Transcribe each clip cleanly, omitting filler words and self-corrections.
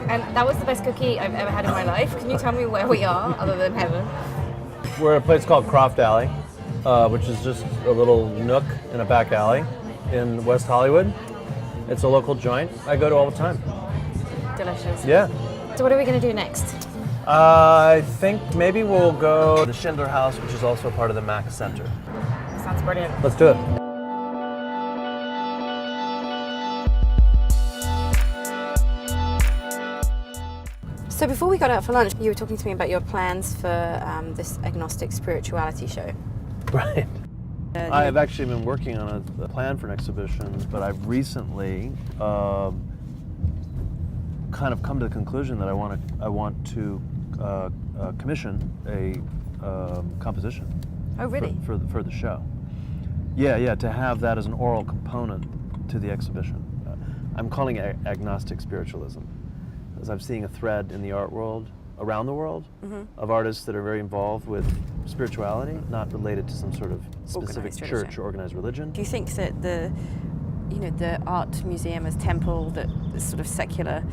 And that was the best cookie I've ever had in my life. Can you tell me where we are, other than heaven? We're at a place called Croft Alley, which is just a little nook in a back alley in West Hollywood. It's a local joint I go to all the time. Delicious. Yeah. So what are we going to do next? I think maybe we'll go to the Schindler House, which is also part of the Mack Center. Sounds brilliant. Let's do it. So before we got out for lunch, you were talking to me about your plans for this agnostic spirituality show. Right. I have actually been working on a plan for an exhibition, but I've recently kind of come to the conclusion that I want to commission a composition. Oh, really? For the show. Yeah, to have that as an oral component to the exhibition. I'm calling it agnostic spiritualism, as I'm seeing a thread in the art world, around the world, of artists that are very involved with spirituality, not related to some sort of specific church or organized religion. Do you think that the art museum as temple, that this sort of secular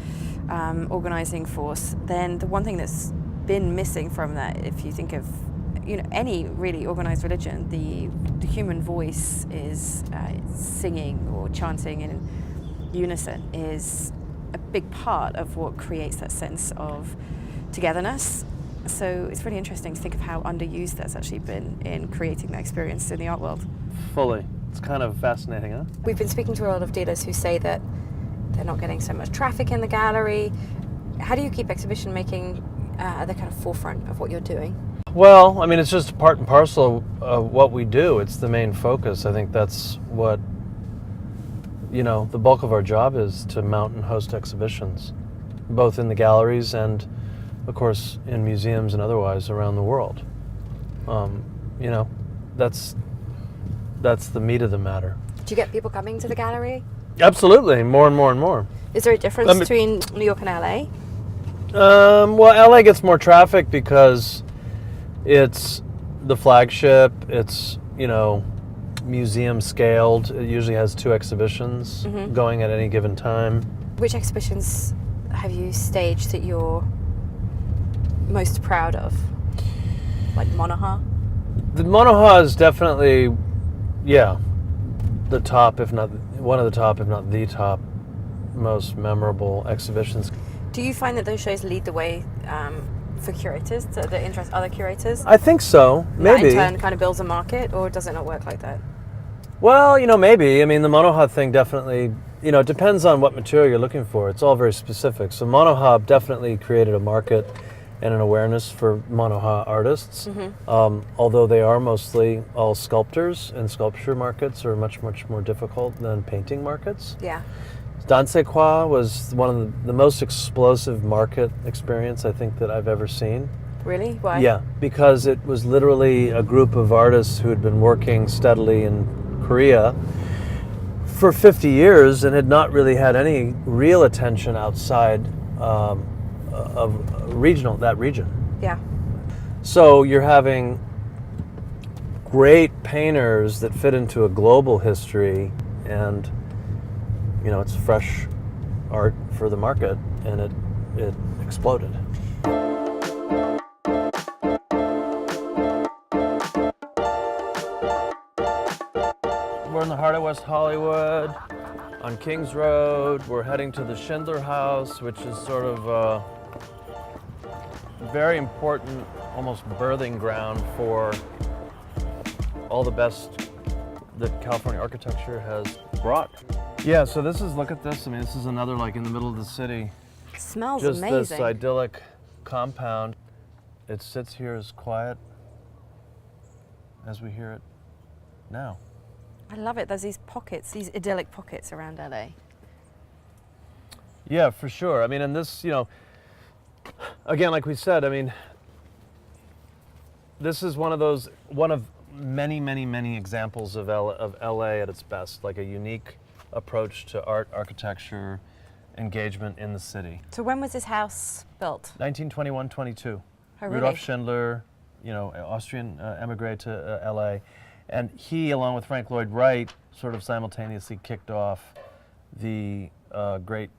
organizing force, then the one thing that's been missing from that, if you think of any really organized religion, the human voice is singing or chanting in unison is a big part of what creates that sense of togetherness. So it's really interesting to think of how underused that's actually been in creating that experience in the art world. Fully. It's kind of fascinating, huh? We've been speaking to a lot of dealers who say that they're not getting so much traffic in the gallery. How do you keep exhibition making at the kind of forefront of what you're doing? Well, I mean, it's just part and parcel of what we do. It's the main focus. I think that's what, the bulk of our job is, to mount and host exhibitions, both in the galleries and, of course, in museums and otherwise around the world. That's the meat of the matter. Do you get people coming to the gallery? Absolutely, more and more and more. Is there a difference between New York and LA? Well, LA gets more traffic because it's the flagship. It's, museum scaled. It usually has 2 exhibitions going at any given time. Which exhibitions have you staged that you're most proud of? Like Monoha? The Monoha is definitely, the top, if not one of the top, if not the top, most memorable exhibitions. Do you find that those shows lead the way for curators, that interest other curators? I think so, maybe. That in turn kind of builds a market, or does it not work like that? Well, maybe. I mean, the Monoha thing definitely, it depends on what material you're looking for. It's all very specific. So Monoha definitely created a market and an awareness for Monoha artists, although they are mostly all sculptors, and sculpture markets are much, much more difficult than painting markets. Yeah. Dansekwa was one of the most explosive market experience I think that I've ever seen. Really? Why? Yeah, because it was literally a group of artists who had been working steadily in Korea for 50 years and had not really had any real attention outside of that region. Yeah. So you're having great painters that fit into a global history, and it's fresh art for the market, and it exploded. We're in the heart of West Hollywood, on Kings Road. We're heading to the Schindler House, which is sort of a very important, almost birthing ground for all the best that California architecture has brought. Yeah, so look at this. I mean, this is another, in the middle of the city. It smells just amazing. Just this idyllic compound. It sits here as quiet as we hear it now. I love it. There's these pockets, these idyllic pockets around LA. Yeah, for sure. I mean, and this, again, like we said, I mean, this is one of many, many, many examples of LA at its best, like a unique approach to art, architecture, engagement in the city. So when was this house built? 1921-22. Oh, really? Rudolf Schindler, Austrian emigre to LA. And he, along with Frank Lloyd Wright, sort of simultaneously kicked off the great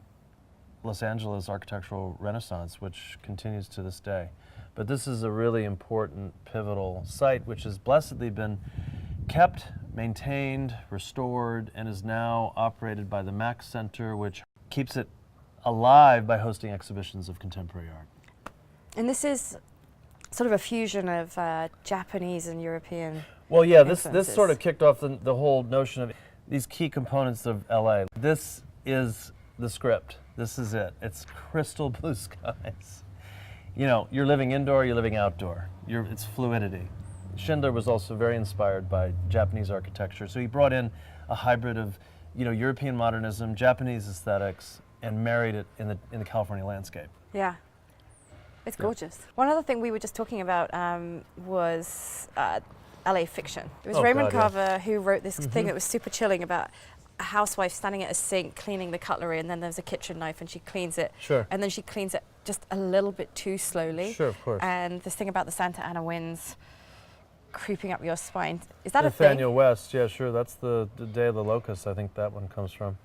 Los Angeles architectural renaissance, which continues to this day. But this is a really important, pivotal site, which has blessedly been kept, maintained, restored, and is now operated by the Max Center, which keeps it alive by hosting exhibitions of contemporary art. And this is sort of a fusion of Japanese and European. Well, yeah, this influences. sort of kicked off the whole notion of these key components of LA. This is the script. This is it. It's crystal blue skies. You know, you're living indoor, you're living outdoor. It's fluidity. Schindler was also very inspired by Japanese architecture, so he brought in a hybrid of, you know, European modernism, Japanese aesthetics, and married it in the California landscape. Yeah. It's gorgeous. One other thing we were just talking about was LA fiction. It was Raymond Carver who wrote this thing that was super chilling about a housewife standing at a sink cleaning the cutlery, and then there's a kitchen knife and she cleans it. Sure. And then she cleans it just a little bit too slowly. Sure, of course. And this thing about the Santa Ana winds creeping up your spine. Is that Nathaniel a thing? West, yeah, sure. That's the Day of the Locust, I think that one comes from.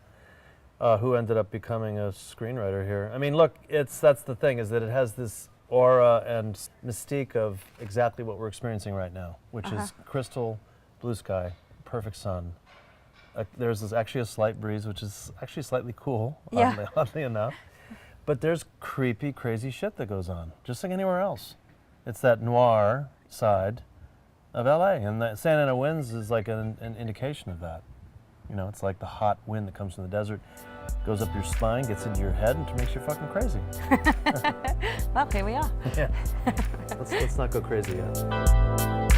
Who ended up becoming a screenwriter here. I mean, look, that's the thing, is that it has this aura and mystique of exactly what we're experiencing right now, which is crystal blue sky, perfect sun. There's actually a slight breeze, which is actually slightly cool, oddly enough. But there's creepy, crazy shit that goes on, just like anywhere else. It's that noir side of LA, and the Santa Ana winds is like an indication of that. You know, it's like the hot wind that comes from the desert, goes up your spine, gets into your head, and makes you fucking crazy. Well, here we are. Yeah. Let's not go crazy yet.